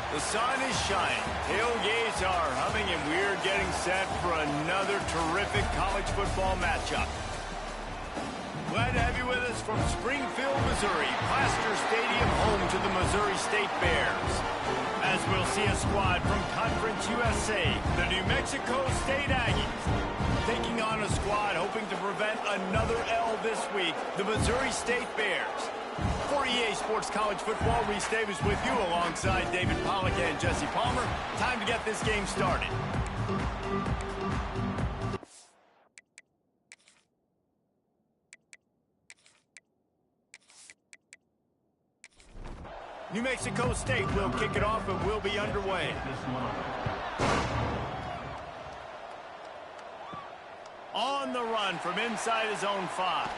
The sun is shining, tailgates are humming, and we're getting set for another terrific college football matchup. Glad to have you with us from Springfield, Missouri, Plaster Stadium, home to the Missouri State Bears. As we'll see a squad from Conference USA, the New Mexico State Aggies, taking on a squad hoping to prevent another L this week, the Missouri State Bears. For EA Sports College Football, Reese Davis with you alongside David Pollack and Jesse Palmer. Time to get this game started. New Mexico State will kick it off and will be underway. On the run from inside his own 5.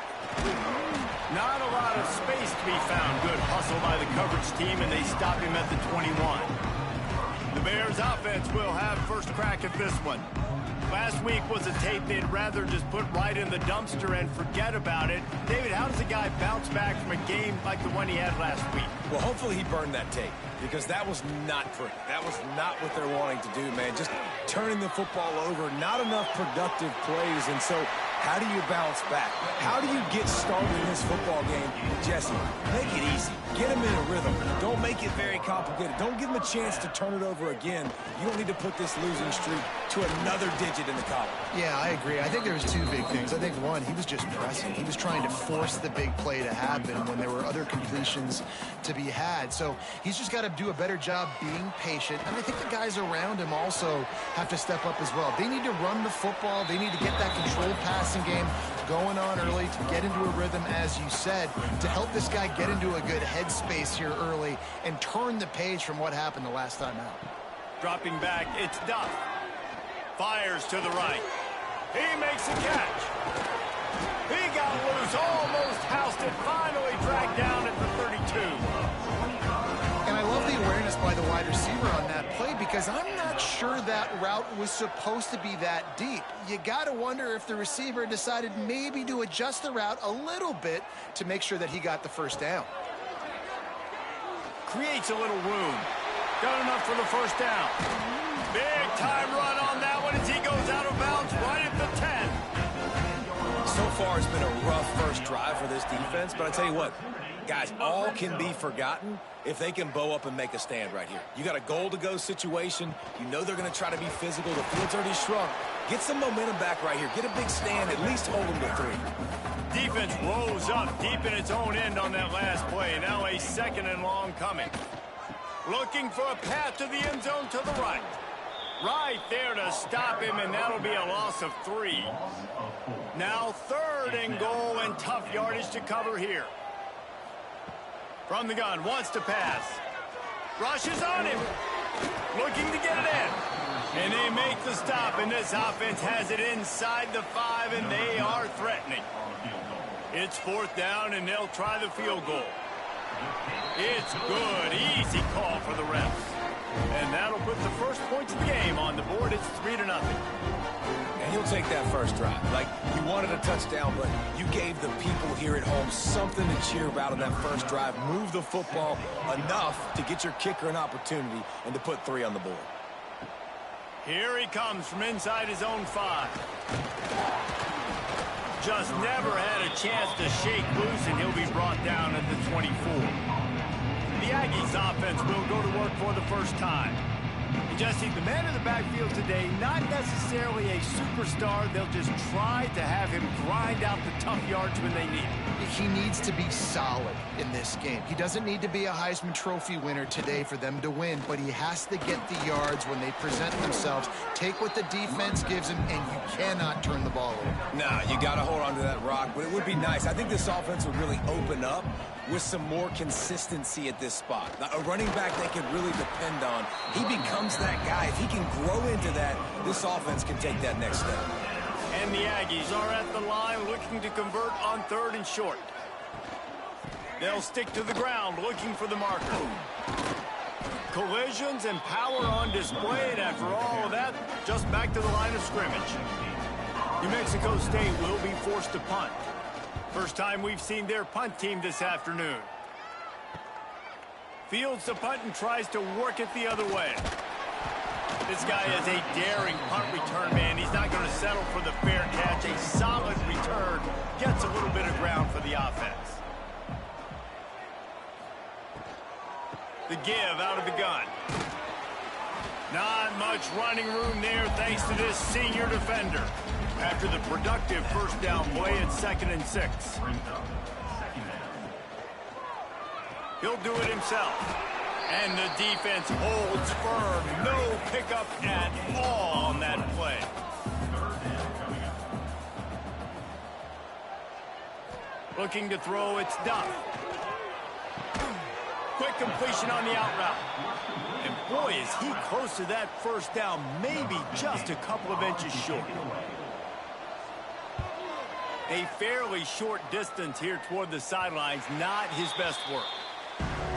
Not a lot of space to be found. Good hustle by the coverage team, and they stop him at the 21. The Bears offense will have first crack at this one. Last week was a tape they'd rather just put right in the dumpster and forget about it. David, how does a guy bounce back from a game like the one he had last week? Well, hopefully he burned that tape, because that was not pretty. That was not what they're wanting to do, man. Just turning the football over, not enough productive plays, and so how do you bounce back? How do you get started in this football game? Jesse, make it easy. Get him in a rhythm. Don't make it very complicated. Don't give him a chance to turn it over again. You don't need to put this losing streak to another digit in the column. Yeah, I agree. I think there was two big things. I think, one, he was just pressing. He was trying to force the big play to happen when there were other completions to be had. So he's just got to do a better job being patient. And I think the guys around him also have to step up as well. They need to run the football. They need to get that controlled passing game going on early to get into a rhythm, as you said, to help this guy get into a good headspace here early and turn the page from what happened the last time out. Dropping back, it's Duff. Fires to the right. He makes a catch. He got loose, almost housed it, finally dragged down at the 32. And I love the awareness by the wide receiver on that play, because I'm not sure that route was supposed to be that deep. You got to wonder if the receiver decided maybe to adjust the route a little bit to make sure that he got the first down. Creates a little room. Got enough for the first down. Big time run on that one as he goes out of bounds right at the 10. So far, it's been a rough first drive for this defense, but I tell you what, guys, all can be forgotten if they can bow up and make a stand right here. You got a goal-to-go situation. You know they're going to try to be physical. The field's already shrunk. Get some momentum back right here. Get a big stand. At least hold them to 3. Defense rose up deep in its own end on that last play. Now a second and long coming. Looking for a path to the end zone to the right. Right there to stop him, and that'll be a loss of 3. Now 3rd and goal, and tough yardage to cover here. From the gun, wants to pass. Rushes on him. Looking to get it in. And they make the stop, and this offense has it inside the 5, and they are threatening. It's 4th down, and they'll try the field goal. It's good. Easy call for the refs. And that'll put the first points of the game on the board. It's 3-0. And you'll take that first drive. Like, you wanted a touchdown, but you gave the people here at home something to cheer about on that first drive. Move the football enough to get your kicker an opportunity and to put 3 on the board. Here he comes from inside his own 5. Just never had a chance to shake loose, and he'll be brought down at the 24. The Aggies offense will go to work for the first time. And Jesse, the man in the backfield today, not necessarily a superstar. They'll just try to have him grind out the tough yards when they need it. He needs to be solid in this game. He doesn't need to be a Heisman Trophy winner today for them to win, but he has to get the yards when they present themselves. Take what the defense gives him, and you cannot turn the ball over. Nah, you got to hold on to that rock, but it would be nice. I think this offense would really open up with some more consistency at this spot. A running back they can really depend on. He becomes that guy. If he can grow into that, this offense can take that next step. And the Aggies are at the line looking to convert on 3rd and short. They'll stick to the ground looking for the marker. Collisions and power on display, and after all of that, just back to the line of scrimmage. New Mexico State will be forced to punt. First time we've seen their punt team this afternoon. Fields the punt and tries to work it the other way. This guy is a daring punt return man. He's not going to settle for the fair catch. A solid return gets a little bit of ground for the offense. The give out of the gun. Not much running room there thanks to this senior defender. After the productive first down play, it's 2nd and 6. He'll do it himself. And the defense holds firm. No pickup at all on that play. Looking to throw, it's Duff. Quick completion on the out route. And boy, is he close to that first down, maybe just a couple of inches short. A fairly short distance here toward the sidelines, not his best work.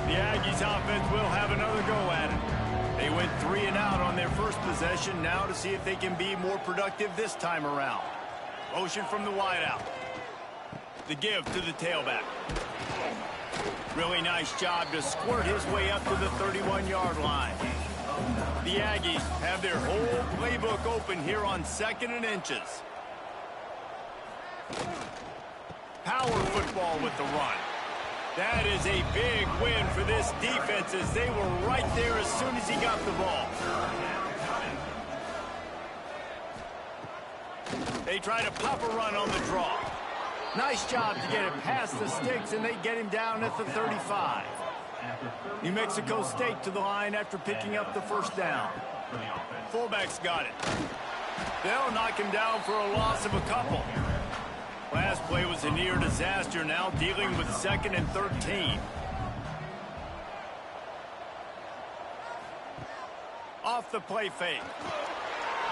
The Aggies offense will have another go at it. They went 3 and out on their first possession, now to see if they can be more productive this time around. Motion from the wideout. The give to the tailback. Really nice job to squirt his way up to the 31-yard line. The Aggies have their whole playbook open here on 2nd and inches. Power football with the run. That is a big win for this defense as they were right there as soon as he got the ball. They try to pop a run on the draw. Nice job to get it past the sticks, and they get him down at the 35. New Mexico State to the line after picking up the first down. Fullback's got it. They'll knock him down for a loss of a couple. Last play was a near disaster, now dealing with 2nd and 13. Off the play fake.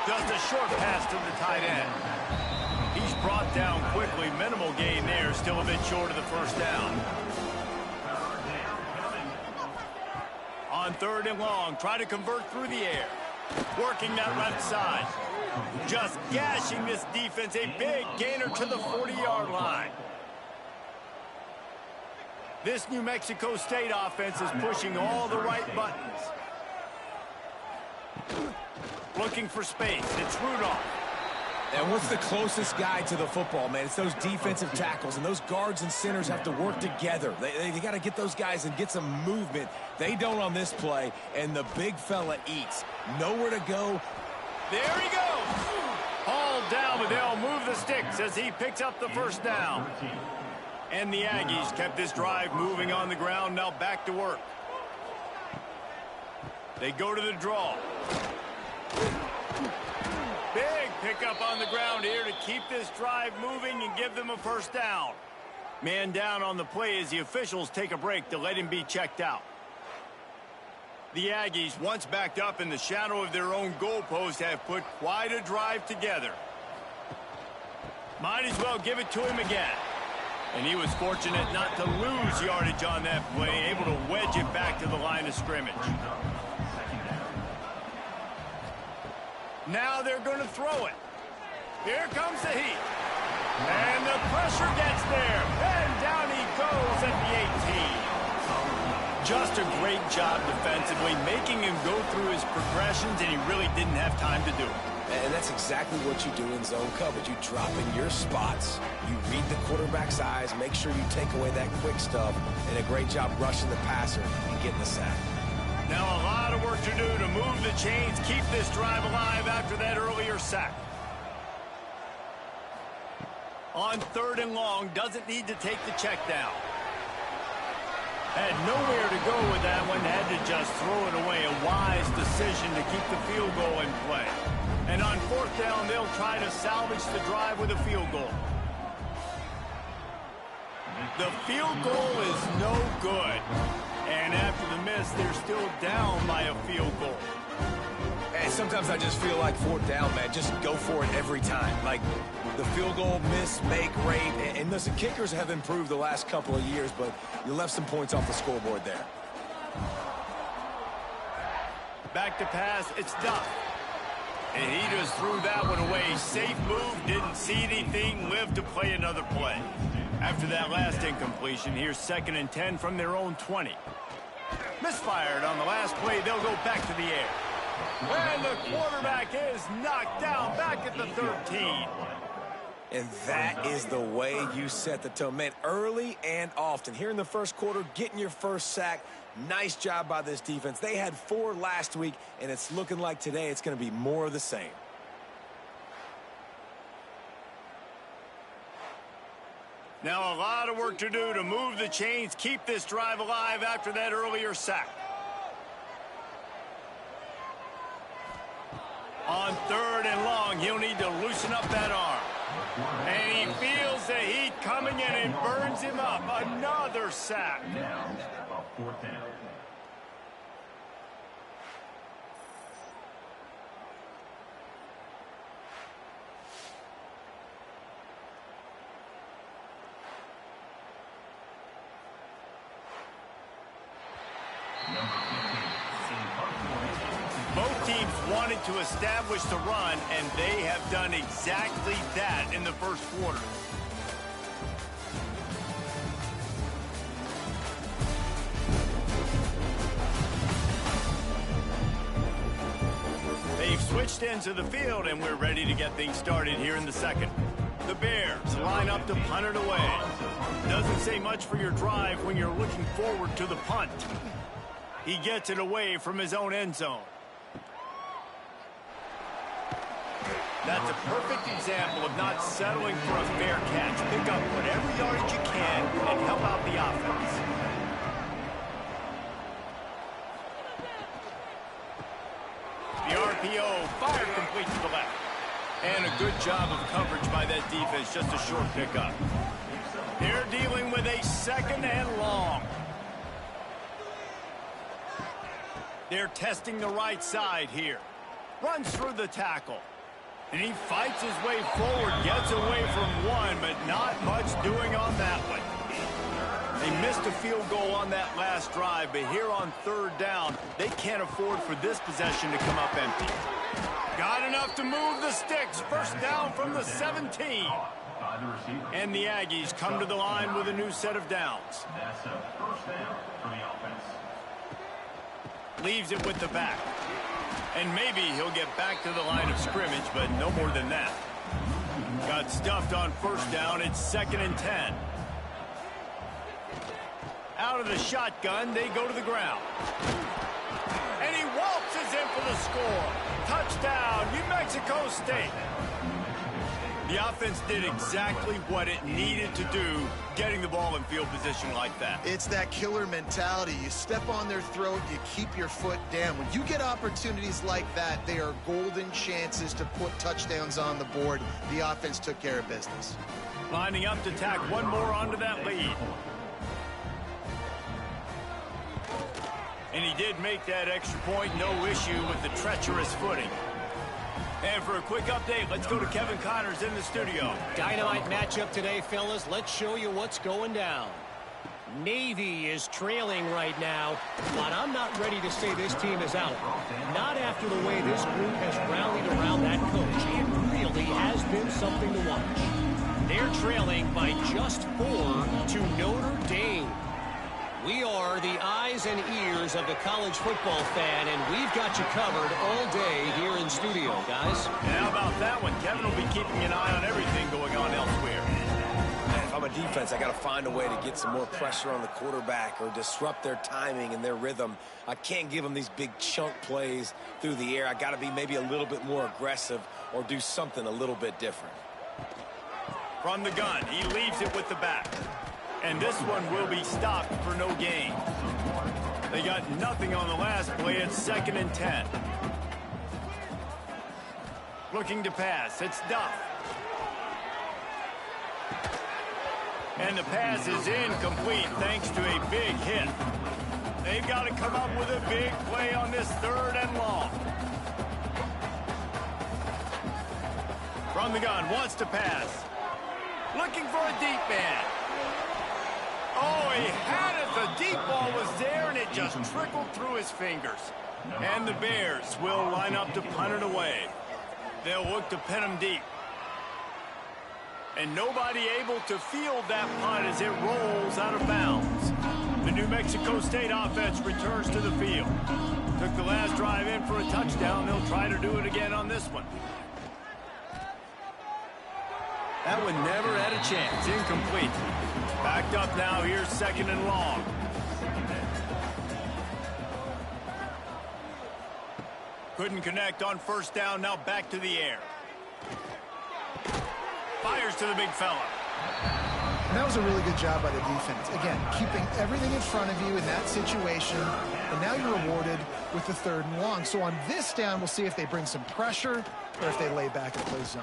Just a short pass to the tight end. He's brought down quickly. Minimal gain there, still a bit short of the first down. On 3rd and long, try to convert through the air. Working that left side. Just gashing this defense. A big gainer to the 40-yard line. This New Mexico State offense is pushing all the right buttons. Looking for space. It's Rudolph. And what's the closest guy to the football, man? It's those defensive tackles, and those guards and centers have to work together. They got to get those guys and get some movement. They don't on this play, and the big fella eats. Nowhere to go. There he goes. Hauled down, but they'll move the sticks as he picks up the first down. And the Aggies kept this drive moving on the ground, now back to work. They go to the draw. Big pickup on the ground here to keep this drive moving and give them a first down. Man down on the play as the officials take a break to let him be checked out. The Aggies, once backed up in the shadow of their own goalpost, have put quite a drive together. Might as well give it to him again. And he was fortunate not to lose yardage on that play, able to wedge it back to the line of scrimmage. Now they're going to throw it. Here comes the heat. And the pressure gets there. And down he goes at the 18. Just a great job defensively, making him go through his progressions, and he really didn't have time to do it. And that's exactly what you do in zone coverage. You drop in your spots, you read the quarterback's eyes, make sure you take away that quick stuff, and a great job rushing the passer and getting the sack. Now a lot of work to do to move the chains, keep this drive alive after that earlier sack. On 3rd and long, doesn't need to take the check down. Had nowhere to go with that one, had to just throw it away. A wise decision to keep the field goal in play. And on 4th down, they'll try to salvage the drive with a field goal. The field goal is no good. And after the miss, they're still down by a field goal. And sometimes I just feel like 4th down, man, just go for it every time. Like the field goal, miss, make, rate. And listen, kickers have improved the last couple of years, but you left some points off the scoreboard there. Back to pass, it's Duff. And he just threw that one away. Safe move, didn't see anything, lived to play another play. After that last incompletion, here's 2nd and 10 from their own 20. Misfired on the last play. They'll go back to the air. And the quarterback is knocked down back at the 13. And that is the way you set the tone. Man, early and often. Here in the first quarter, getting your first sack. Nice job by this defense. They had 4 last week, and it's looking like today it's going to be more of the same. Now a lot of work to do to move the chains, keep this drive alive after that earlier sack. On 3rd and long, he'll need to loosen up that arm. And he feels the heat coming in and burns him up. Another sack. Now, about 4th down. Both teams wanted to establish the run, and they have done exactly that in the first quarter. They've switched ends of the field, and we're ready to get things started here in the second. The Bears line up to punt it away. Doesn't say much for your drive when you're looking forward to the punt. He gets it away from his own end zone. That's a perfect example of not settling for a fair catch. Pick up whatever yardage you can and help out the offense. The RPO fired complete to the left. And a good job of coverage by that defense, just a short pickup. They're dealing with a 2nd and long. They're testing the right side here. Runs through the tackle. And he fights his way forward, gets away from one, but not much doing on that one. They missed a field goal on that last drive, but here on 3rd down, they can't afford for this possession to come up empty. Got enough to move the sticks. First down from the 17. And the Aggies come to the line with a new set of downs. That's a first down for the offense. Leaves it with the back. And maybe he'll get back to the line of scrimmage, but no more than that. Got stuffed on 1st down. It's 2nd and 10. Out of the shotgun, they go to the ground. And he waltzes in for the score. Touchdown, New Mexico State. The offense did exactly what it needed to do, getting the ball in field position like that. It's that killer mentality. You step on their throat, you keep your foot down. When you get opportunities like that, they are golden chances to put touchdowns on the board. The offense took care of business. Lining up to tack one more onto that lead. And he did make that extra point, no issue with the treacherous footing. And for a quick update, let's go to Kevin Connors in the studio. Dynamite matchup today, fellas. Let's show you what's going down. Navy is trailing right now, but I'm not ready to say this team is out. Not after the way this group has rallied around that coach. It really has been something to watch. They're trailing by just 4 to Notre Dame. We are the eyes and ears of the college football fan, and we've got you covered all day here in studio, guys. And how about that one? Kevin will be keeping an eye on everything going on elsewhere. Man, if I'm a defense, I got to find a way to get some more pressure on the quarterback or disrupt their timing and their rhythm. I can't give them these big chunk plays through the air. I got to be maybe a little bit more aggressive or do something a little bit different. From the gun, he leaves it with the back. And this one will be stopped for no gain. They got nothing on the last play. It's 2nd and 10. Looking to pass. It's Duff. And the pass is incomplete thanks to a big hit. They've got to come up with a big play on this 3rd and long. From the gun, wants to pass. Looking for a deep man. Oh, he had it. The deep ball was there, and it just trickled through his fingers. And the Bears will line up to punt it away. They'll look to pin him deep. And nobody able to field that punt as it rolls out of bounds. The New Mexico State offense returns to the field. Took the last drive in for a touchdown. They'll try to do it again on this one. That one never had a chance. Incomplete. Backed up now. Here's 2nd and long. Couldn't connect on 1st down. Now back to the air. Fires to the big fella. And that was a really good job by the defense. Again, keeping everything in front of you in that situation. And now you're rewarded with the 3rd and long. So on this down, we'll see if they bring some pressure or if they lay back and play zone.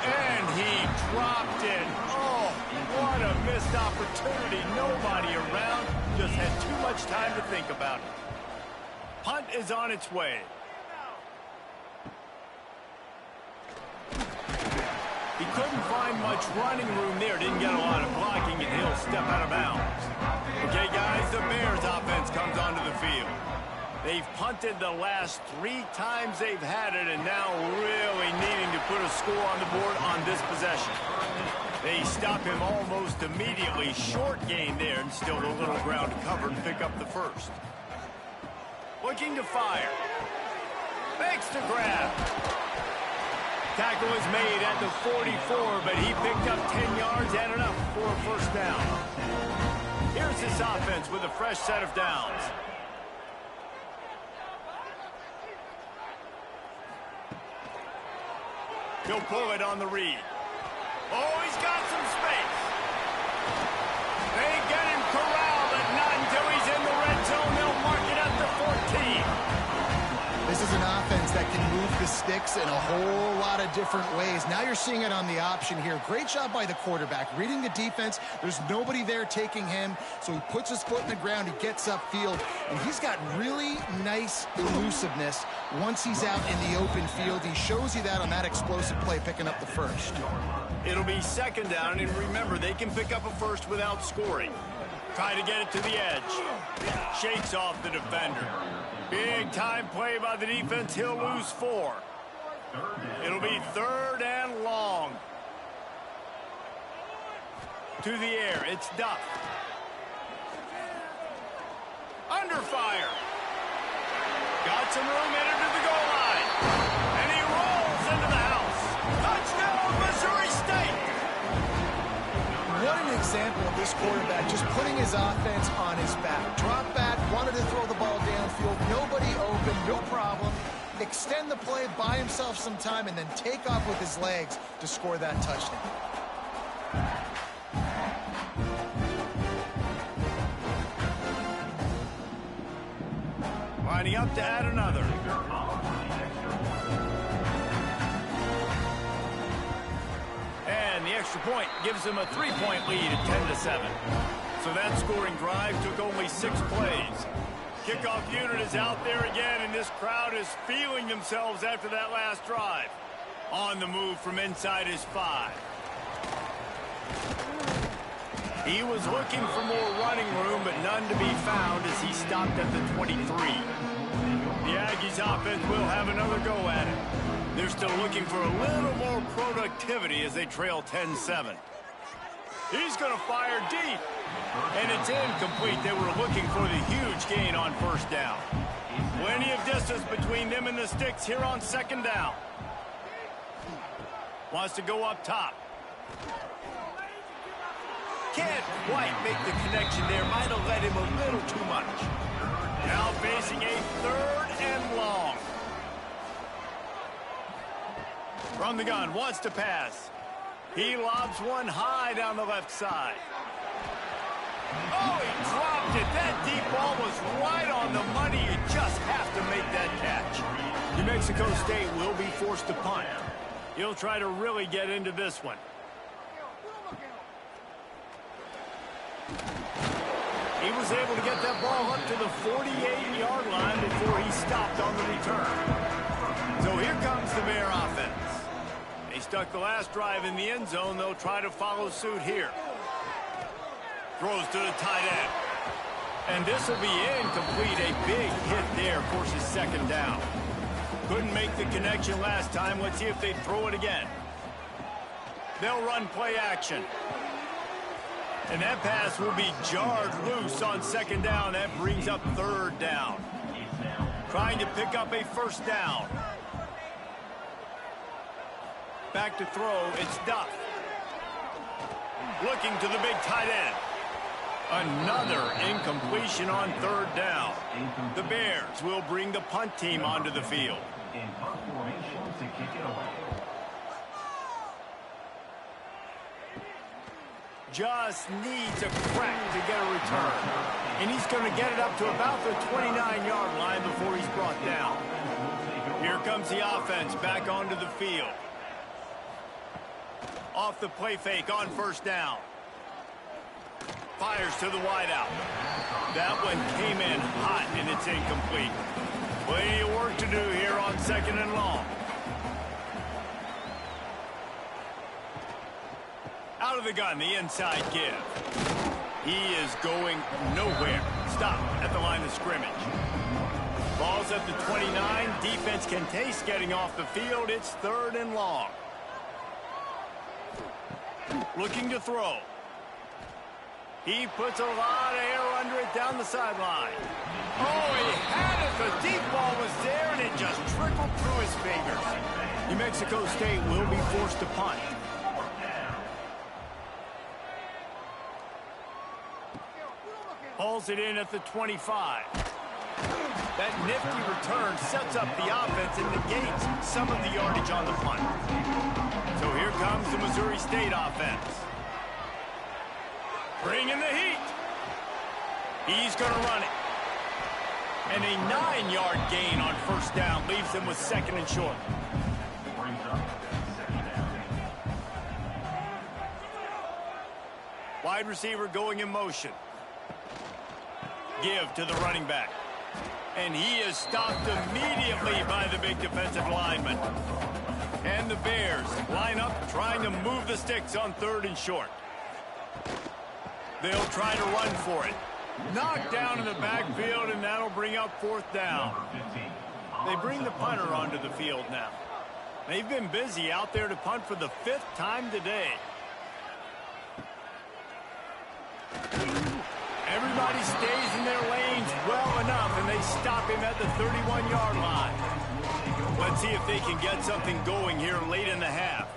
And he dropped it. Oh, what a missed opportunity. Nobody around. Just had too much time to think about it. Punt is on its way. He couldn't find much running room there. Didn't get a lot of blocking, and he'll step out of bounds. Okay, guys, the Bears offense comes onto the field. They've punted the last 3 times they've had it, and now really needing to put a score on the board on this possession. They stop him almost immediately. Short gain there, and still a little ground to cover and pick up the 1st. Looking to fire. Makes the grab. Tackle is made at the 44, but he picked up 10 yards and enough for a 1st down. Here's this offense with a fresh set of downs. He'll pull it on the read. Oh, he's got some space. They get him corralled, but not until he's in the red zone. They'll mark it at the 14. This is an offense that can move the sticks in a whole lot of different ways. Now you're seeing it on the option here. Great job by the quarterback. Reading the defense, there's nobody there taking him, so he puts his foot in the ground, he gets upfield, and he's got really nice elusiveness once he's out in the open field. He shows you that on that explosive play, picking up the 1st. It'll be 2nd down, and remember, they can pick up a 1st without scoring. Try to get it to the edge. Shakes off the defender. Big time play by the defense. He'll lose 4. It'll be 3rd and long. To the air. It's Duff. Under fire. Got some room headed to the goal line. And he rolls into the house. Touchdown, Missouri State. What an example of this quarterback just putting his offense on his back. Drop back, wanted to throw the ball downfield, nobody open, no problem. Extend the play, buy himself some time, and then take off with his legs to score that touchdown. Lining up to add another. And the extra point gives them a 3-point lead at 10-7. So that scoring drive took only 6 plays. Kickoff unit is out there again, and this crowd is feeling themselves after that last drive. On the move from inside his 5. He was looking for more running room, but none to be found as he stopped at the 23. The Aggies offense will have another go at it. They're still looking for a little more productivity as they trail 10-7. He's going to fire deep. And it's incomplete. They were looking for the huge gain on 1st down. Plenty of distance between them and the sticks here on 2nd down. Wants to go up top. Can't quite make the connection there. Might have led him a little too much. Now facing a 3rd and long. From the gun, wants to pass. He lobs one high down the left side. Oh, he dropped it. That deep ball was right on the money. You just have to make that catch. New Mexico State will be forced to punt. He'll try to really get into this one. He was able to get that ball up to the 48-yard line before he stopped on the return. So here comes the Bear offense. They stuck the last drive in the end zone. They'll try to follow suit here. Throws to the tight end. And this will be incomplete. A big hit there forces 2nd down. Couldn't make the connection last time. Let's see if they throw it again. They'll run play action. And that pass will be jarred loose on second down. That brings up third down. Trying to pick up a first down. Back to throw, it's Duff. Looking to the big tight end. Another incompletion on third down. The Bears will bring the punt team onto the field. In punt formation to kick it away. Just needs a crack to get a return. And he's going to get it up to about the 29-yard line before he's brought down. Here comes the offense back onto the field. Off the play fake on first down. Fires to the wideout. That one came in hot, and it's incomplete. Plenty of work to do here on second and long. Out of the gun, the inside give. He is going nowhere. Stop at the line of scrimmage. Ball's at the 29. Defense can taste getting off the field. It's third and long. Looking to throw. He puts a lot of air under it down the sideline. Oh, he had it. The deep ball was there, and it just trickled through his fingers. New Mexico State will be forced to punt. Hauls it in at the 25. That nifty return sets up the offense and negates some of the yardage on the punt. So here comes the Missouri State offense. Bringing the heat. He's going to run it. And a 9-yard gain on first down leaves him with second and short. Brings up second down. Wide receiver going in motion. Give to the running back. And he is stopped immediately by the big defensive lineman. And the Bears line up trying to move the sticks on third and short. They'll try to run for it. Knocked down in the backfield, and that'll bring up fourth down. They bring the punter onto the field now. They've been busy out there to punt for the 5th time today. Everybody stays in their lanes well enough, and they stop him at the 31-yard line. Let's see if they can get something going here late in the half.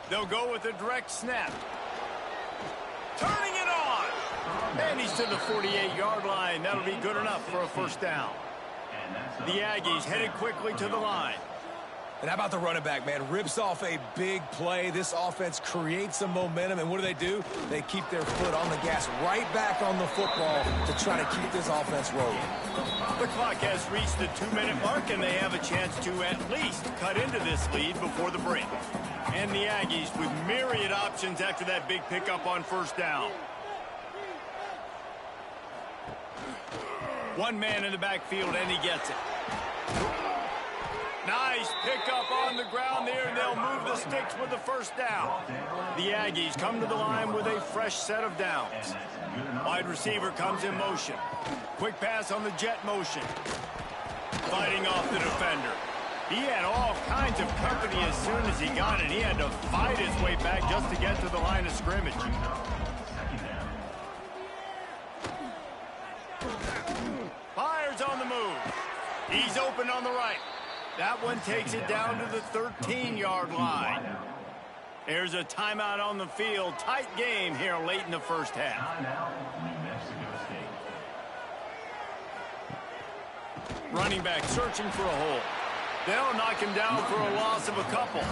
They'll go with a direct snap. Turning it on! And he's to the 48-yard line. That'll be good enough for a first down. The Aggies headed quickly to the line. And how about the running back, man? Rips off a big play. This offense creates some momentum, and what do? They keep their foot on the gas, right back on the football to try to keep this offense rolling. The clock has reached the 2-minute mark, and they have a chance to at least cut into this lead before the break. And the Aggies with myriad options after that big pickup on first down. One man in the backfield, and he gets it. Nice pickup on the ground there, and they'll move the sticks with the first down. The Aggies come to the line with a fresh set of downs. Wide receiver comes in motion. Quick pass on the jet motion. Fighting off the defender. He had all kinds of company as soon as he got it. He had to fight his way back just to get to the line of scrimmage. Fires on the move. He's open on the right. That one takes it down to the 13-yard line. There's a timeout on the field. Tight game here late in the first half. Running back searching for a hole. They'll knock him down for a loss of a couple.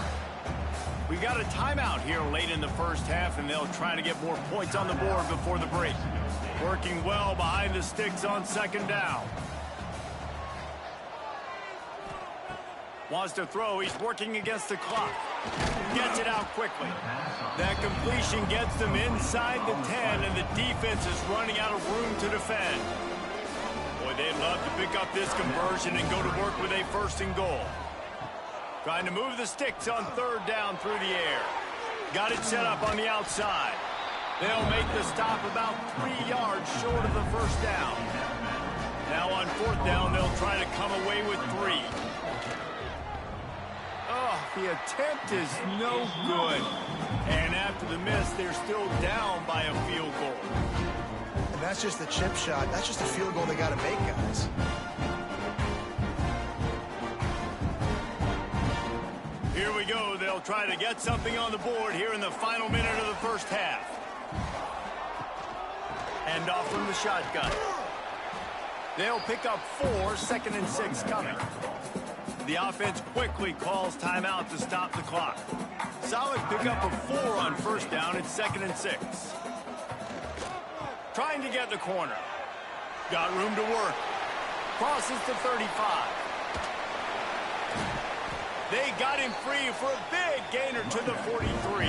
We got a timeout here late in the first half, and they'll try to get more points on the board before the break. Working well behind the sticks on second down. Wants to throw. He's working against the clock. Gets it out quickly. That completion gets them inside the 10, and the defense is running out of room to defend. Boy, they'd love to pick up this conversion and go to work with a first and goal. Trying to move the sticks on third down through the air. Got it set up on the outside. They'll make the stop about 3 yards short of the first down. Now on fourth down, they'll try to come away with 3. Oh, the attempt is no good. And after after the miss, they're still down by a field goal. And that's just the chip shot. That's just a field goal they got to make, guys. Here we go. They'll try to get something on the board here in the final minute of the first half. Hand off from the shotgun. They'll pick up 4, 2nd and 6 coming. The offense quickly calls timeout to stop the clock. Solid pickup of 4 on first down. It's 2nd and 6. Trying to get the corner. Got room to work. Crosses to 35. They got him free for a big gainer to the 43.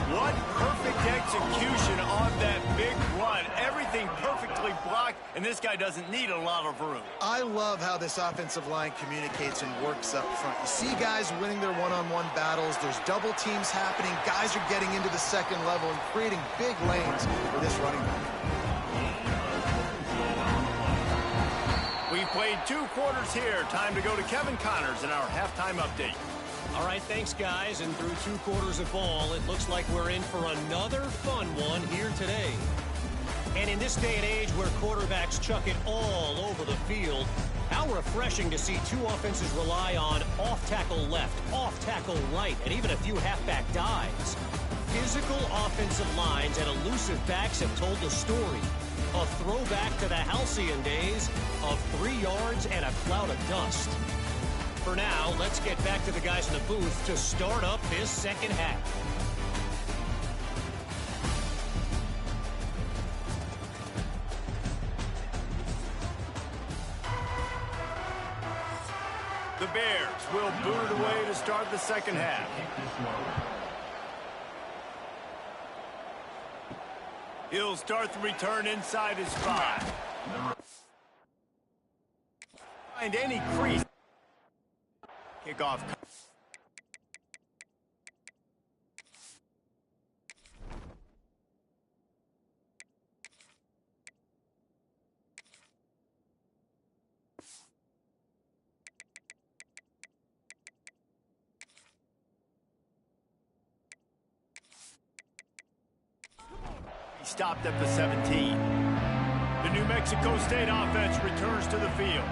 What perfect execution on that big run. Everything perfectly blocked, and this guy doesn't need a lot of room. I love how this offensive line communicates and works up front. You see guys winning their one-on-one battles. There's double teams happening. Guys are getting into the second level and creating big lanes for this running back. We've played 2 quarters here. Time to go to Kevin Connors in our halftime update. All right, thanks, guys. And through 2 quarters of ball, it looks like we're in for another fun one here today. And in this day and age where quarterbacks chuck it all over the field, how refreshing to see 2 offenses rely on off-tackle left, off-tackle right, and even a few halfback dives. Physical offensive lines and elusive backs have told the story. A throwback to the halcyon days of 3 yards and a cloud of dust. For now, let's get back to the guys in the booth to start up this second half. The Bears will boot it away to start the second half. He'll start the return inside his 5. Find any crease. Kickoff. He stopped at the 17. The New Mexico State offense returns to the field.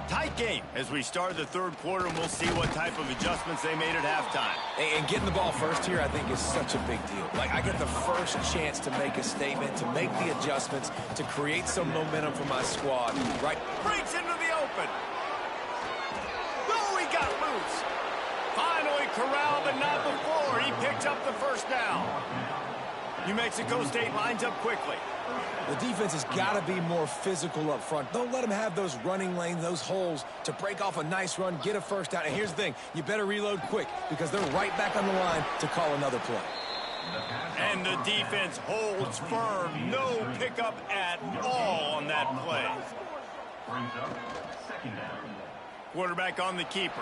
Tight game as we start the third quarter, and we'll see what type of adjustments they made at halftime. And getting the ball first here, I think, is such a big deal. Like, I get the first chance to make a statement, to make the adjustments, to create some momentum for my squad, right? Breaks into the open. Oh, he got loose. Finally corralled, but not before. He picks up the first down. New Mexico State lines up quickly. The defense has got to be more physical up front. Don't let them have those running lanes, those holes to break off a nice run, get a first down. And here's the thing, you better reload quick because they're right back on the line to call another play. And the defense holds firm. No pickup at all on that play. Brings up 2nd down. Quarterback on the keeper.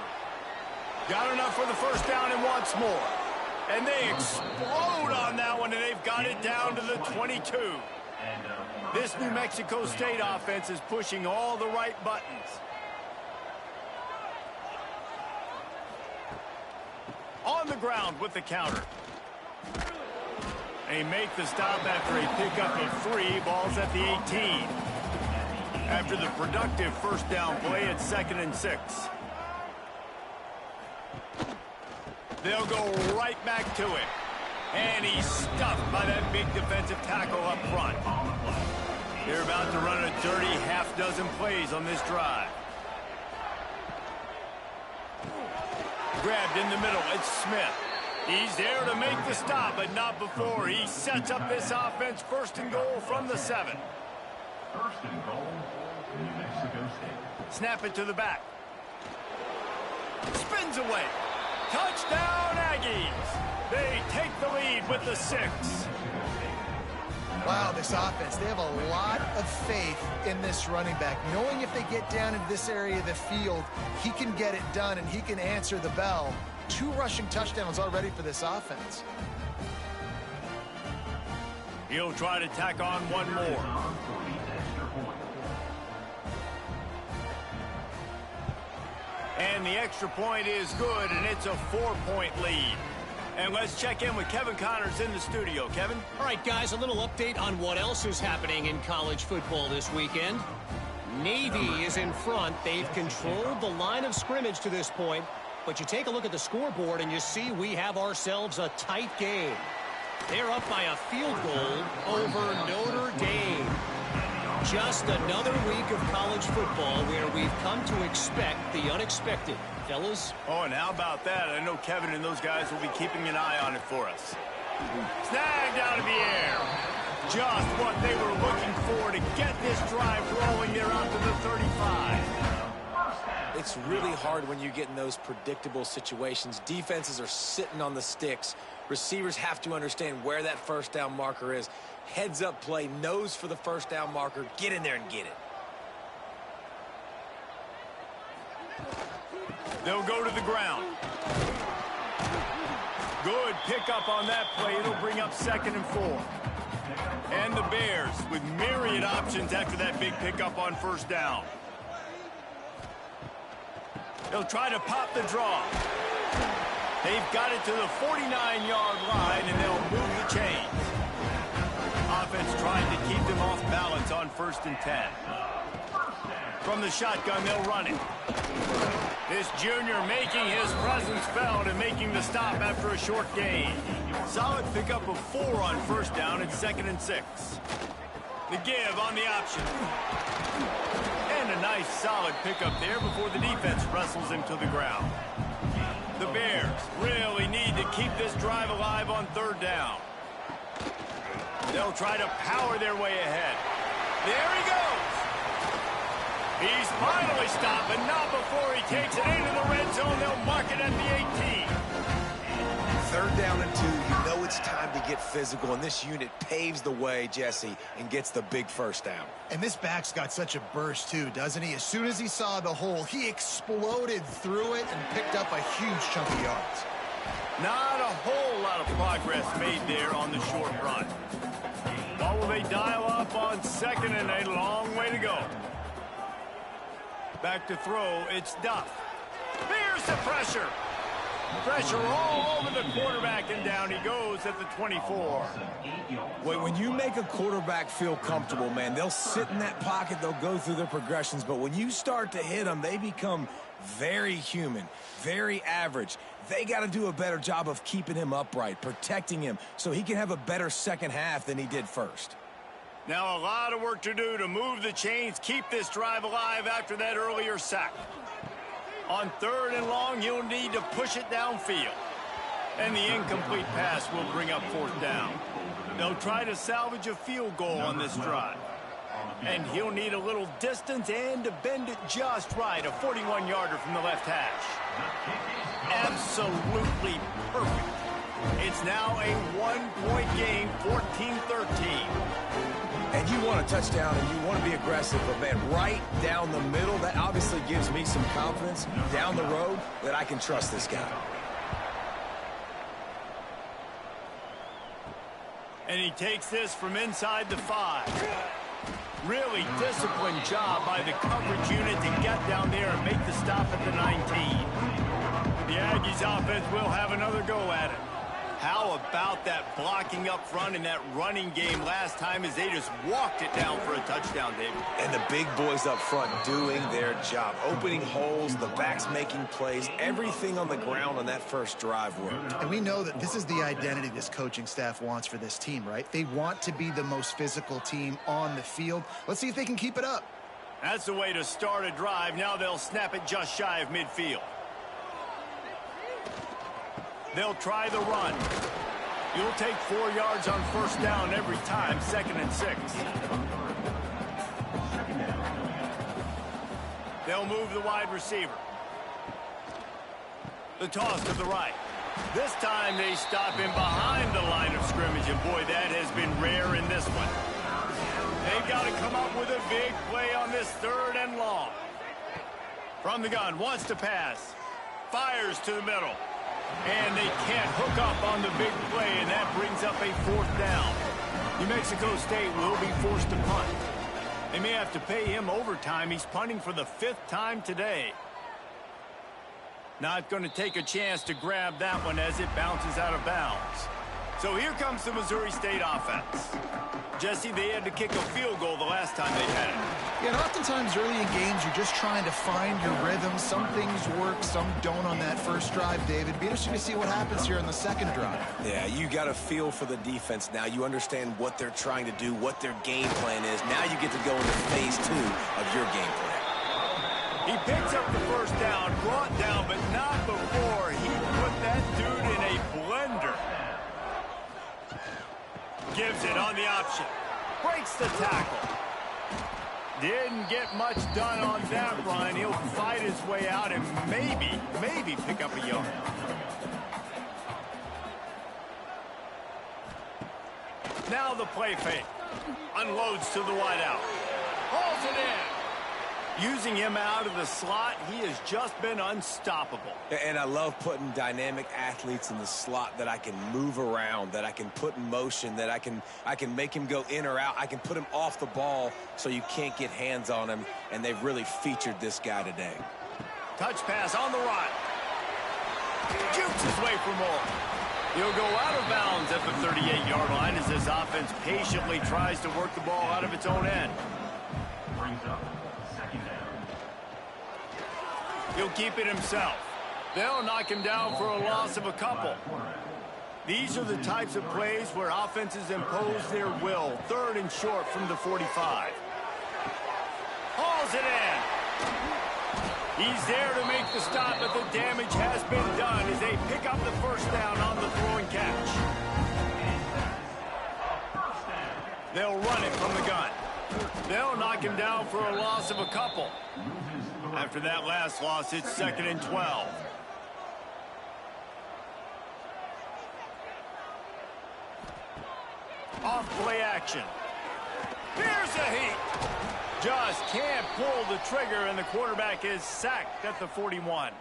Got enough for the first down and wants more. And they explode on that one, and they've got it down to the 22. This New Mexico State offense is pushing all the right buttons. On the ground with the counter. They make the stop after a pickup of 3. Ball's at the 18. After the productive first down play, it's 2nd and 6. They'll go right back to it. And he's stuffed by that big defensive tackle up front. They're about to run a dirty half-dozen plays on this drive. Grabbed in the middle. It's Smith. He's there to make the stop, but not before. He sets up this offense 1st and goal from the 7. 1st and goal, New Mexico State. Snap it to the back. Spins away. Touchdown, Aggies. They take the lead with the 6. Wow, this offense, they have a lot of faith in this running back, knowing if they get down into this area of the field, he can get it done and he can answer the bell. 2 rushing touchdowns already for this offense. He'll try to tack on one more. And the extra point is good, and it's a 4-point lead. And let's check in with Kevin Connors in the studio. Kevin? All right, guys, a little update on what else is happening in college football this weekend. Navy is in front. They've controlled the line of scrimmage to this point. But you take a look at the scoreboard and you see we have ourselves a tight game. They're up by a field goal over Notre Dame. Just another week of college football where we've come to expect the unexpected. Fellas? Oh, and how about that? I know Kevin and those guys will be keeping an eye on it for us. Snagged out of the air. Just what they were looking for to get this drive rolling there out to the 35. It's really hard when you get in those predictable situations. Defenses are sitting on the sticks. Receivers have to understand where that first down marker is. Heads up play, nose for the first down marker. Get in there and get it. They'll go to the ground. Good pickup on that play. It'll bring up 2nd and 4. And the Bears with myriad options after that big pickup on first down. They'll try to pop the draw. They've got it to the 49-yard line, and they'll move the chains. Offense trying to keep them off balance on 1st and 10. From the shotgun, they'll run it. This junior making his presence felt and making the stop after a short gain. Solid pickup of 4 on first down and 2nd and 6. The give on the option. And a nice solid pickup there before the defense wrestles him to the ground. The Bears really need to keep this drive alive on 3rd down. They'll try to power their way ahead. There he goes. He's finally stopped, but not before he takes it into the red zone. They'll mark it at the 18. 3rd down and 2. You know it's time to get physical, and this unit paves the way, Jesse, and gets the big first down. And this back's got such a burst, too, doesn't he? As soon as he saw the hole, he exploded through it and picked up a huge chunk of yards. Not a whole lot of progress made there on the short run. What will they dial up on 2nd and a long way to go? Back to throw, it's Duff. Here's the pressure. Pressure all over the quarterback, and down he goes at the 24. When you make a quarterback feel comfortable, man, they'll sit in that pocket, they'll go through their progressions, but when you start to hit them, they become very human, very average. They got to do a better job of keeping him upright, protecting him, so he can have a better second half than he did first. Now a lot of work to do to move the chains, keep this drive alive after that earlier sack. On 3rd and long, you'll need to push it downfield. And the incomplete pass will bring up 4th down. They'll try to salvage a field goal on this drive. And he'll need a little distance and to bend it just right. A 41-yarder from the left hash. Absolutely perfect. It's now a 1-point game, 14-13. And you want a touchdown and you want to be aggressive, but man, right down the middle, that obviously gives me some confidence down the road that I can trust this guy. And he takes this from inside the 5. Really disciplined job by the coverage unit to get down there and make the stop at the 19. The Aggies offense will have another go at it. How about that blocking up front in that running game last time as they just walked it down for a touchdown, David? And the big boys up front doing their job, opening holes, the backs making plays, everything on the ground on that first drive worked. And we know that this is the identity this coaching staff wants for this team, right? They want to be the most physical team on the field. Let's see if they can keep it up. That's the way to start a drive. Now they'll snap it just shy of midfield. They'll try the run. You'll take 4 yards on first down every time, 2nd and 6. They'll move the wide receiver. The toss to the right. This time they stop him behind the line of scrimmage, and boy, that has been rare in this one. They've got to come up with a big play on this 3rd and long. From the gun, wants to pass. Fires to the middle. And they can't hook up on the big play, and that brings up a 4th down. New Mexico State will be forced to punt. They may have to pay him overtime. He's punting for the 5th time today. Not going to take a chance to grab that one as it bounces out of bounds. So here comes the Missouri State offense. Jesse, they had to kick a field goal the last time they had it. Yeah, and oftentimes early in games, you're just trying to find your rhythm. Some things work, some don't on that first drive, David. Be interesting to see what happens here on the second drive. Yeah, you got a feel for the defense now. You understand what they're trying to do, what their game plan is. Now you get to go into phase 2 of your game plan. He picks up the first down, brought down, but not before he put that dude in a blender. Gives it on the option. Breaks the tackle. Didn't get much done on that run. He'll fight his way out and maybe pick up a yard. Now the play fake. Unloads to the wideout. Hauls it in. Using him out of the slot, he has just been unstoppable. And I love putting dynamic athletes in the slot that I can move around, that I can put in motion, that I can make him go in or out. I can put him off the ball so you can't get hands on him, and they've really featured this guy today. Touch pass on the right. Jukes his way for more. He'll go out of bounds at the 38-yard line as this offense patiently tries to work the ball out of its own end. Brings up second down. He'll keep it himself. They'll knock him down for a loss of a couple. These are the types of plays where offenses impose their will. Third and short from the 45. Hauls it in. He's there to make the stop, but the damage has been done as they pick up the first down on the throw and catch. They'll run it from the gun. They'll knock him down for a loss of a couple. After that last loss, it's 2nd and 12. Off play action. Here's a heat. Just can't pull the trigger, and the quarterback is sacked at the 41.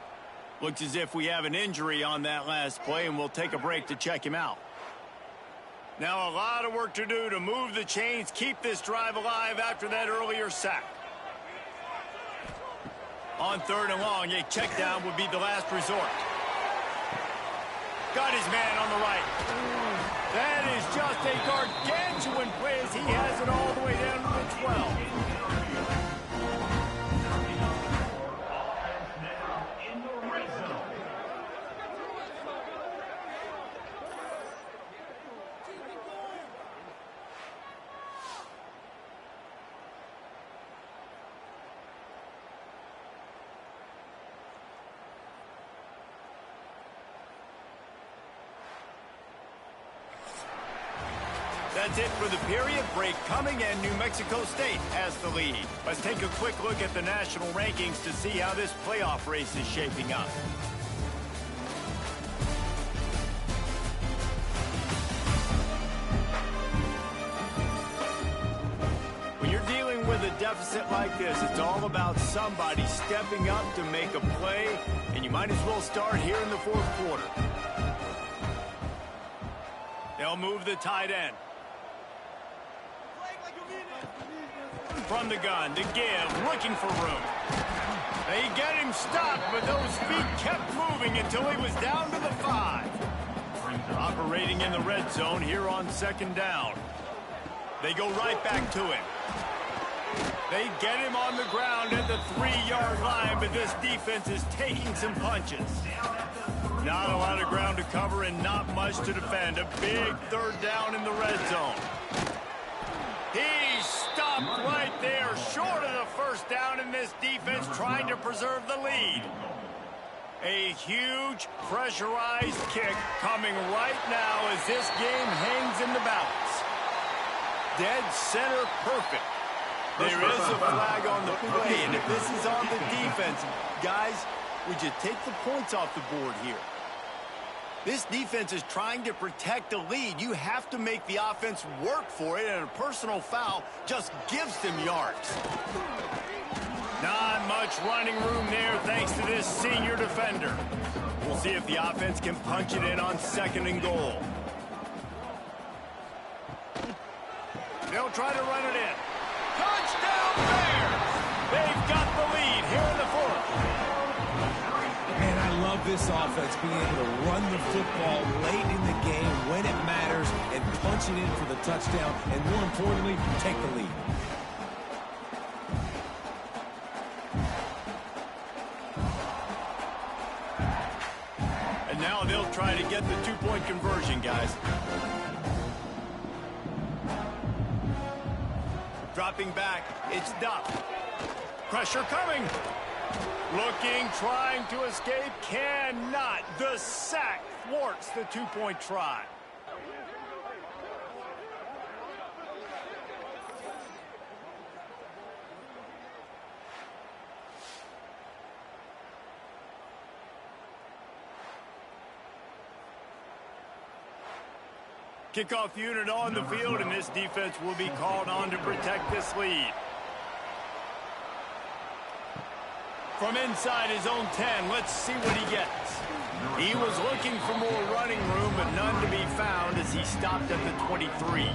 Looks as if we have an injury on that last play, and we'll take a break to check him out. Now a lot of work to do to move the chains, keep this drive alive after that earlier sack. On 3rd and long, a check down would be the last resort. Got his man on the right. That is just a gargantuan play as he has it all the way down to the 12. In the red zone. That's it for the period. Break coming, and New Mexico State has the lead. Let's take a quick look at the national rankings to see how this playoff race is shaping up. When you're dealing with a deficit like this, it's all about somebody stepping up to make a play, and you might as well start here in the 4th quarter. They'll move the tight end. From the gun to give, looking for room. They get him stopped, but those feet kept moving until he was down to the 5. Operating in the red zone here on 2nd down. They go right back to him. They get him on the ground at the 3-yard line, but this defense is taking some punches. Not a lot of ground to cover and not much to defend. A big 3rd down in the red zone. He's stopped right there, short of the first down, in this defense trying to preserve the lead. A huge pressurized kick coming right now as this game hangs in the balance. Dead center perfect. There is a flag on the play, and if this is on the defense, guys, would you take the points off the board here? This defense is trying to protect the lead. You have to make the offense work for it, and a personal foul just gives them yards. Not much running room there thanks to this senior defender. We'll see if the offense can punch it in on 2nd and goal. They'll try to run it in. Touchdown Bears! They've got the lead here in the 4th. Man, I love this offense being able to run the football late in the game when it matters and punch it in for the touchdown, and more importantly, take the lead. And now they'll try to get the two-point conversion, guys. Dropping back, it's Duff. Pressure coming. Looking, trying to escape, cannot. The sack thwarts the two-point try. Kickoff unit on the field, and this defense will be called on to protect this lead. From inside his own 10, let's see what he gets. He was looking for more running room, but none to be found as he stopped at the 23.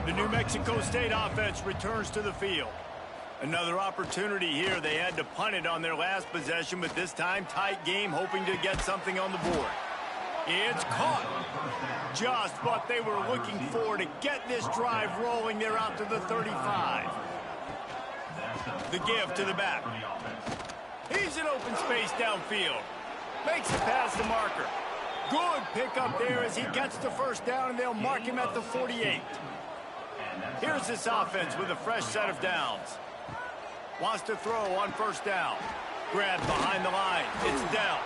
The New Mexico State offense returns to the field. Another opportunity here. They had to punt it on their last possession, but this time tight game, hoping to get something on the board. It's caught. Just what they were looking for to get this drive rolling. They're out to the 35. The give to the back. He's in open space downfield. Makes it past the marker. Good pickup there as he gets the first down, and they'll mark him at the 48. Here's this offense with a fresh set of downs. Wants to throw on first down. Grabbed behind the line. It's down.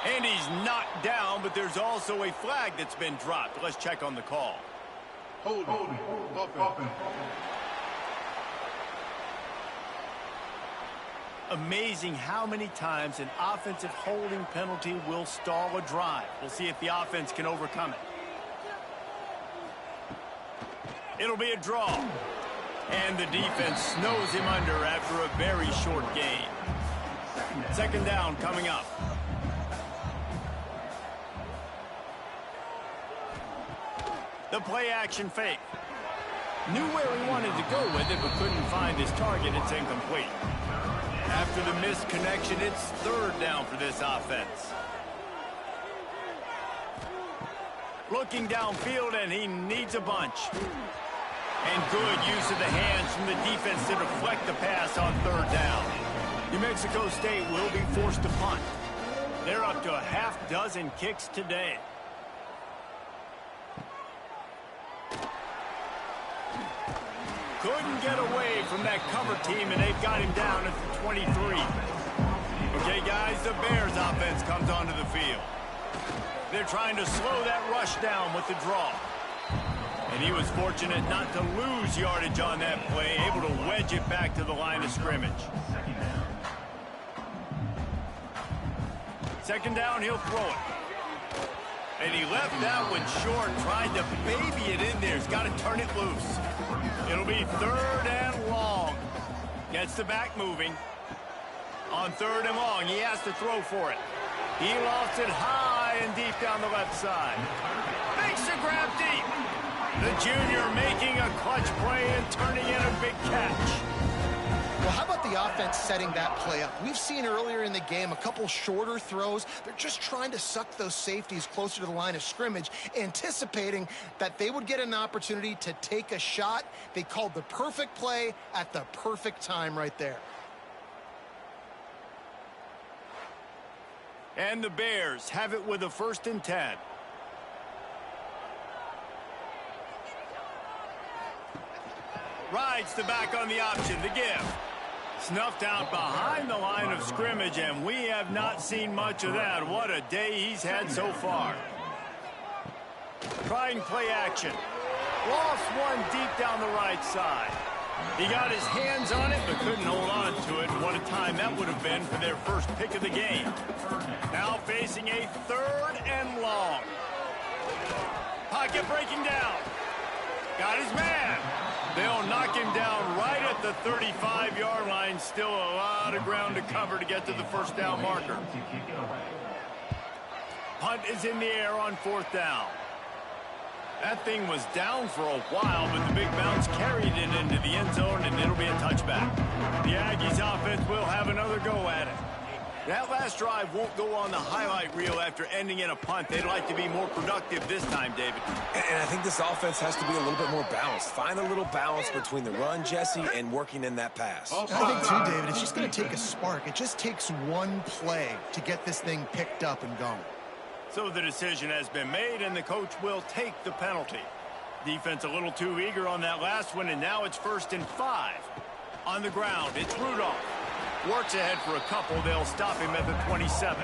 And he's knocked down, but there's also a flag that's been dropped. Let's check on the call. Hold. Amazing how many times an offensive holding penalty will stall a drive. We'll see if the offense can overcome it. It'll be a draw. And the defense snows him under after a very short gain. Second down coming up. The play action fake. Knew where he wanted to go with it, but couldn't find his target. It's incomplete. After the missed connection, it's third down for this offense. Looking downfield, and he needs a bunch. And good use of the hands from the defense to deflect the pass on third down. New Mexico State will be forced to punt. They're up to a half dozen kicks today. Couldn't get away from that cover team, and they've got him down at the 23. Okay, guys, the Bears offense comes onto the field. They're trying to slow that rush down with the draw. And he was fortunate not to lose yardage on that play, able to wedge it back to the line of scrimmage. Second down, he'll throw it. And he left that one short, tried to baby it in there. He's got to turn it loose. It'll be third and long. Gets the back moving. On third and long, he has to throw for it. He lost it high and deep down the left side. Makes the grab deep. The junior making a clutch play and turning in a big catch. Well, how about the offense setting that play up? We've seen earlier in the game a couple shorter throws. They're just trying to suck those safeties closer to the line of scrimmage, anticipating that they would get an opportunity to take a shot. They called the perfect play at the perfect time right there. And the Bears have it with a 1st and 10. Rides the back on the option, the give. Snuffed out behind the line of scrimmage, and we have not seen much of that. What a day he's had so far. Trying play action. Lost one deep down the right side. He got his hands on it, but couldn't hold on to it. What a time that would have been for their first pick of the game. Now facing a third and long. Pocket breaking down. Got his man. They'll knock him down right at the 35-yard line. Still a lot of ground to cover to get to the first down marker. Punt is in the air on 4th down. That thing was down for a while, but the big bounce carried it into the end zone, and it'll be a touchback. The Aggies offense will have another go at it. That last drive won't go on the highlight reel after ending in a punt. They'd like to be more productive this time, David. And I think this offense has to be a little bit more balanced. Find a little balance between the run, Jesse, and working in that pass. I think, too, David, it's just going to take a spark. It just takes one play to get this thing picked up and going. So the decision has been made, and the coach will take the penalty. Defense a little too eager on that last one, and now it's 1st and 5. On the ground, it's Rudolph. Works ahead for a couple. They'll stop him at the 27.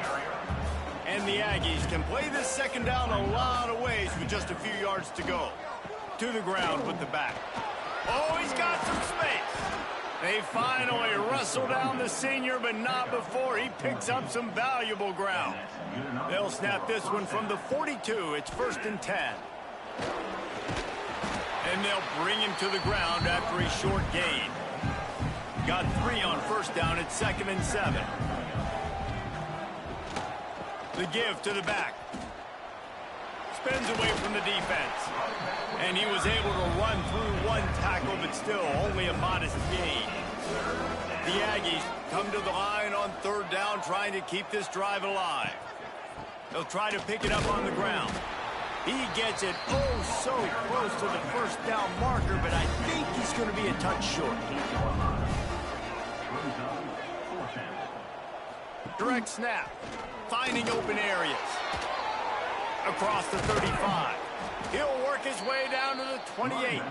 And the Aggies can play this second down a lot of ways with just a few yards to go. To the ground with the back. Oh, he's got some space. They finally wrestle down the senior, but not before he picks up some valuable ground. They'll snap this one from the 42. It's 1st and 10. And they'll bring him to the ground after a short gain. Got 3 on 1st down at 2nd and 7. The give to the back. Spins away from the defense. And he was able to run through one tackle, but still only a modest gain. The Aggies come to the line on 3rd down, trying to keep this drive alive. They'll try to pick it up on the ground. He gets it so close to the 1st down marker, but I think he's going to be a touch short. Direct snap. Finding open areas. Across the 35. He'll work his way down to the 28.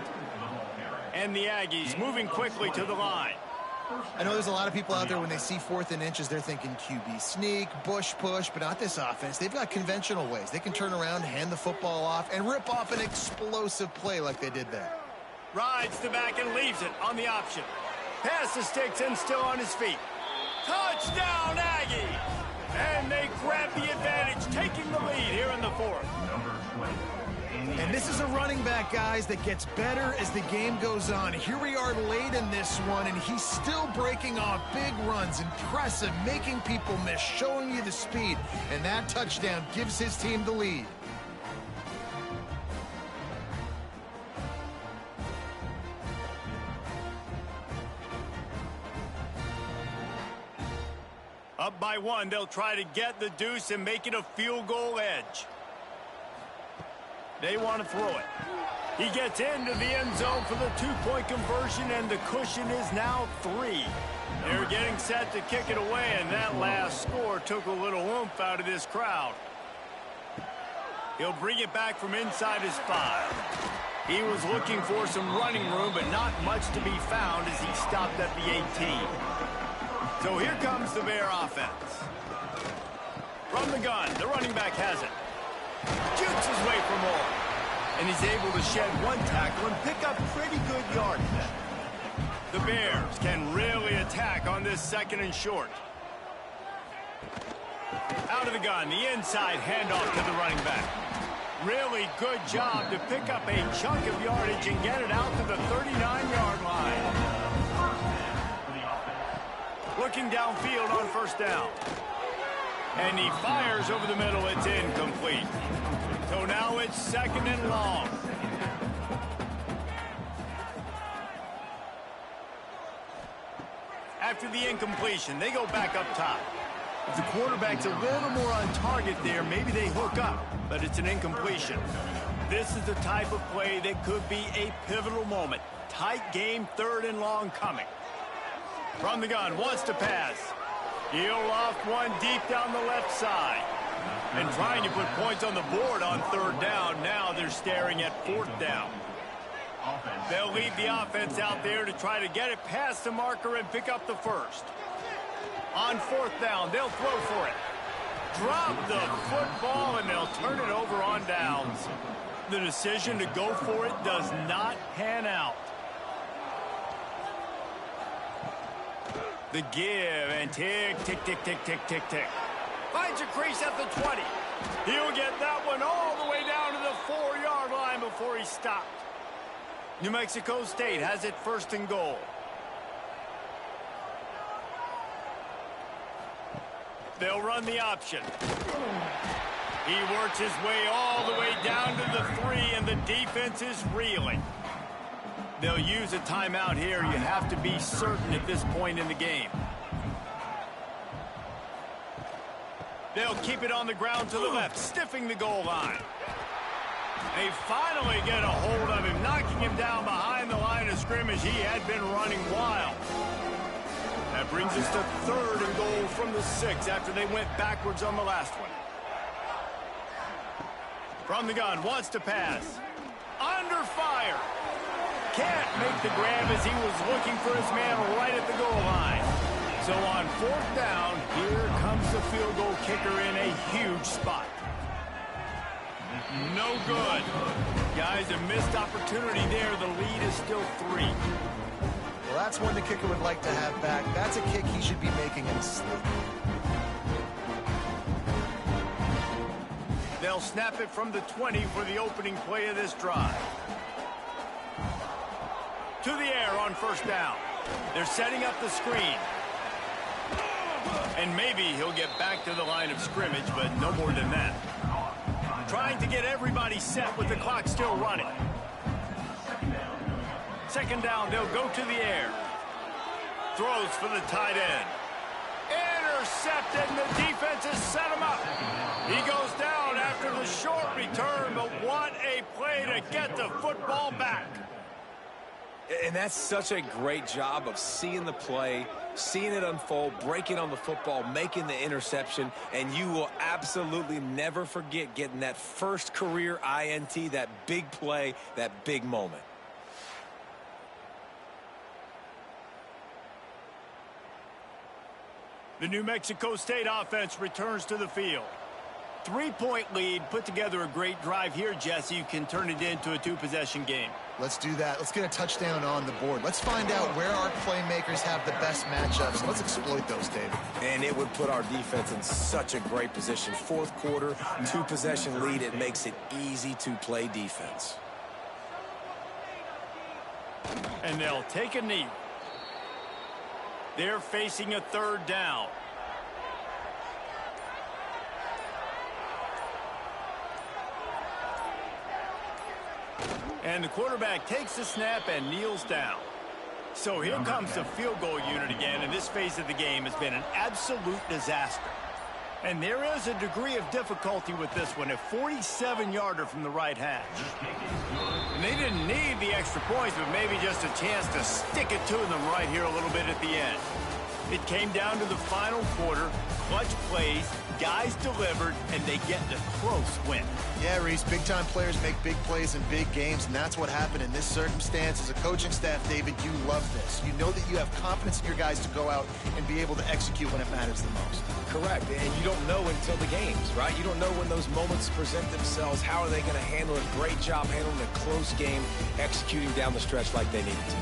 And the Aggies moving quickly to the line. I know there's a lot of people out there when they see 4th and inches, they're thinking QB sneak, bush push, but not this offense. They've got conventional ways. They can turn around, hand the football off, and rip off an explosive play like they did there. Rides the back and leaves it on the option. Pass the sticks and still on his feet. Touchdown, Aggies! And they grab the advantage, taking the lead here in the 4th. And this is a running back, guys, that gets better as the game goes on. Here we are late in this one, and he's still breaking off big runs. Impressive, making people miss, showing you the speed. And that touchdown gives his team the lead. Up by 1, they'll try to get the deuce and make it a field goal edge. They want to throw it. He gets into the end zone for the 2-point conversion, and the cushion is now 3. They're getting set to kick it away, and that last score took a little oomph out of this crowd. He'll bring it back from inside his 5. He was looking for some running room, but not much to be found as he stopped at the 18. So here comes the Bear offense. From the gun, the running back has it. Jukes his way for more. And he's able to shed one tackle and pick up pretty good yardage. The Bears can really attack on this 2nd and short. Out of the gun, the inside handoff to the running back. Really good job to pick up a chunk of yardage and get it out to the 39-yard line. Looking downfield on 1st down. And he fires over the middle. It's incomplete. So now it's 2nd and long. After the incompletion, they go back up top. If the quarterback's a little more on target there, maybe they hook up, but it's an incompletion. This is the type of play that could be a pivotal moment. Tight game, 3rd and long coming. From the gun, wants to pass. He'll loft one deep down the left side. And trying to put points on the board on 3rd down. Now they're staring at 4th down. They'll leave the offense out there to try to get it past the marker and pick up the 1st. On 4th down, they'll throw for it. Drop the football, and they'll turn it over on downs. The decision to go for it does not pan out. The give, and tick, tick, tick, tick, tick, tick, tick. Finds a crease at the 20. He'll get that one all the way down to the 4-yard line before he stopped. New Mexico State has it 1st and goal. They'll run the option. He works his way all the way down to the 3, and the defense is reeling. They'll use a timeout here. You have to be certain at this point in the game. They'll keep it on the ground to the left, stiffing the goal line. They finally get a hold of him, knocking him down behind the line of scrimmage. He had been running wild. That brings us to 3rd and goal from the 6 after they went backwards on the last one. From the gun, wants to pass. Under fire. Can't make the grab as he was looking for his man right at the goal line. So on 4th down, here comes the field goal kicker in a huge spot. No good. Guys, a missed opportunity there. The lead is still 3. Well, that's one the kicker would like to have back. That's a kick he should be making in his sleep. They'll snap it from the 20 for the opening play of this drive. To the air on 1st down. They're setting up the screen. And maybe he'll get back to the line of scrimmage, but no more than that. Trying to get everybody set with the clock still running. 2nd down, they'll go to the air. Throws for the tight end. Intercepted, and the defense has set him up. He goes down after the short return, but what a play to get the football back. And that's such a great job of seeing the play, seeing it unfold, breaking on the football, making the interception, and you will absolutely never forget getting that first career INT, that big play, that big moment. The New Mexico State offense returns to the field. 3-point lead, put together a great drive here, Jesse. You can turn it into a 2-possession game. Let's do that. Let's get a touchdown on the board. Let's find out where our playmakers have the best matchups. Let's exploit those, David. And it would put our defense in such a great position. 4th quarter, 2-possession lead. It makes it easy to play defense. And they'll take a knee. They're facing a 3rd down. And the quarterback takes the snap and kneels down. So here comes the field goal unit again, and this phase of the game has been an absolute disaster. And there is a degree of difficulty with this one, a 47-yarder from the right hash. And they didn't need the extra points, but maybe just a chance to stick it to them right here a little bit at the end. It came down to the final quarter, clutch plays, guys delivered, and they get the close win. Yeah, Reese, big-time players make big plays in big games, and that's what happened in this circumstance. As a coaching staff, David, you love this. You know that you have confidence in your guys to go out and be able to execute when it matters the most. Correct, and you don't know until the games, right? You don't know when those moments present themselves. How are they going to handle it? Great job handling a close game, executing down the stretch like they needed to.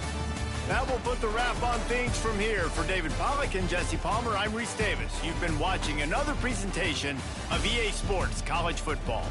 That will put the wrap on things from here. For David Pollack and Jesse Palmer, I'm Reese Davis. You've been watching another presentation of EA Sports College Football.